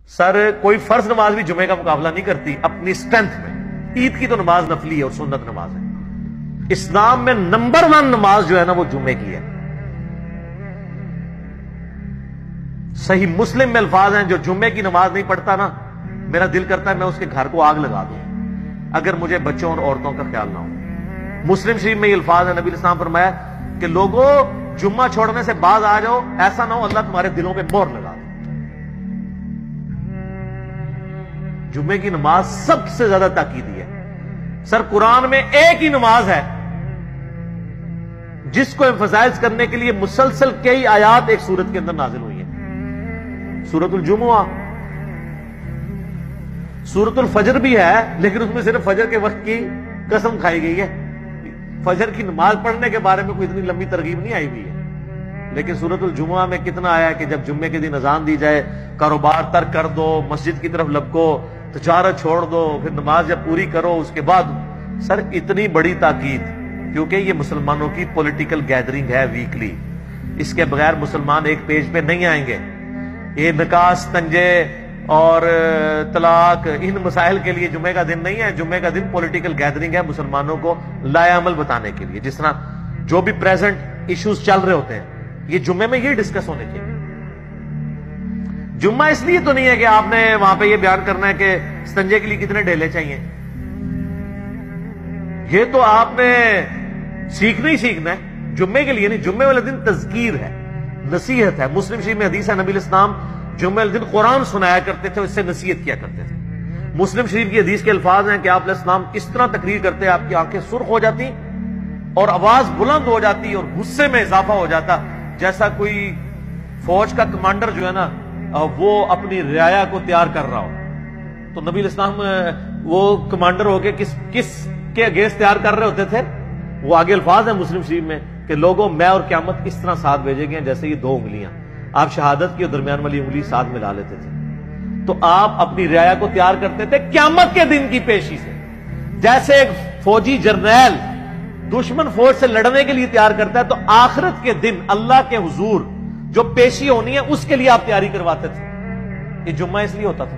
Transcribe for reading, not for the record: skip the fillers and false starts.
سر کوئی فرض نماز بھی جمعے کا مقابلہ نہیں کرتی اپنی سٹرینتھ میں. عید کی تو نماز نفلی ہے اور سنت نماز ہے. اسلام میں نمبر 1 نماز جو ہے نا وہ جمعے کی ہے. صحیح مسلم میں الفاظ ہیں جو جمعے کی نماز نہیں پڑھتا نا میرا دل کرتا ہے میں اس کے گھر کو آگ لگا دوں اگر مجھے بچوں اور عورتوں کا خیال نہ ہو. مسلم شریف میں یہ الفاظ ہے, نبی اسلام فرمایا کہ لوگوں جمعہ چھوڑنے سے باز آ جاؤ, ایسا نہ ہو اللہ تمہارے دلوں پہ مہر لگا دے. جمعے کی نماز سب سے زیادہ تاکیدی ہے. سر قرآن میں ایک ہی نماز ہے جس کو ایمفسائز کرنے کے لیے مسلسل کئی آیات ایک سورت کے اندر نازل ہوئی ہیں. سورت الجمعہ. سورت الفجر بھی ہے لیکن اس میں صرف فجر کے وقت کی قسم کھائی گئی ہے. فجر کی نماز پڑھنے کے بارے میں کوئی اتنی لمبی ترغیب نہیں آئی ہوئی ہے. لیکن سورت الجمعہ میں کتنا آیا کہ جب جمعے کے دن اذان دی جائے کاروبار ترک کر دو, مسجد کی طرف لپکو, تجارت چھوڑ دو, پھر نماز جب پوری کرو اس کے بعد. سر اتنی بڑی تاکید کیونکہ یہ مسلمانوں کی پولیٹیکل گیدرنگ ہے ویکلی. اس کے بغیر مسلمان ایک پیج پہ نہیں آئیں گے. یہ نکاح, تنجے اور طلاق ان مسائل کے لیے جمعے کا دن نہیں ہے. جمعے کا دن پولیٹیکل گیدرنگ ہے مسلمانوں کو لائے عمل بتانے کے لیے. جس طرح جو بھی پریزنٹ ایشوز چل رہے ہوتے ہیں یہ جمعے میں یہ ڈسکس ہونے چاہیے. جمعہ اس لیے تو نہیں ہے کہ آپ نے وہاں پہ یہ بیان کرنا ہے کہ استنجے کے لیے کتنے ڈھیلے چاہیے. یہ تو آپ نے سیکھنا ہی سیکھنا ہے جمعے کے لیے نہیں. جمعے والے دن تذکیر ہے, نصیحت ہے. مسلم شریف میں حدیث ہے نبی الاسلام جمعے والے دن قرآن سنایا کرتے تھے, اس سے نصیحت کیا کرتے تھے. مسلم شریف کی حدیث کے الفاظ ہیں کہ آپ علیہ السلام اس طرح تقریر کرتے آپ کی آنکھیں سرخ ہو جاتی اور آواز بلند ہو جاتی اور غصے میں اضافہ ہو جاتا جیسا کوئی فوج کا کمانڈر جو ہے نا وہ اپنی رعایا کو تیار کر رہا ہو. تو نبی الاسلام وہ کمانڈر ہو کے کس کے اگینسٹ تیار کر رہے ہوتے تھے. وہ آگے الفاظ ہیں مسلم شریف میں کہ لوگوں میں اور قیامت اس طرح ساتھ بھیجے گئے جیسے یہ 2 انگلیاں. آپ شہادت کی اور درمیان والی انگلی ساتھ ملا لیتے تھے. تو آپ اپنی رعایا کو تیار کرتے تھے قیامت کے دن کی پیشی سے. جیسے ایک فوجی جرنیل دشمن فوج سے لڑنے کے لیے تیار کرتا ہے تو آخرت کے دن اللہ کے حضور جو پیشی ہونی ہے اس کے لیے آپ تیاری کرواتے تھے. یہ جمعہ اس لیے ہوتا تھا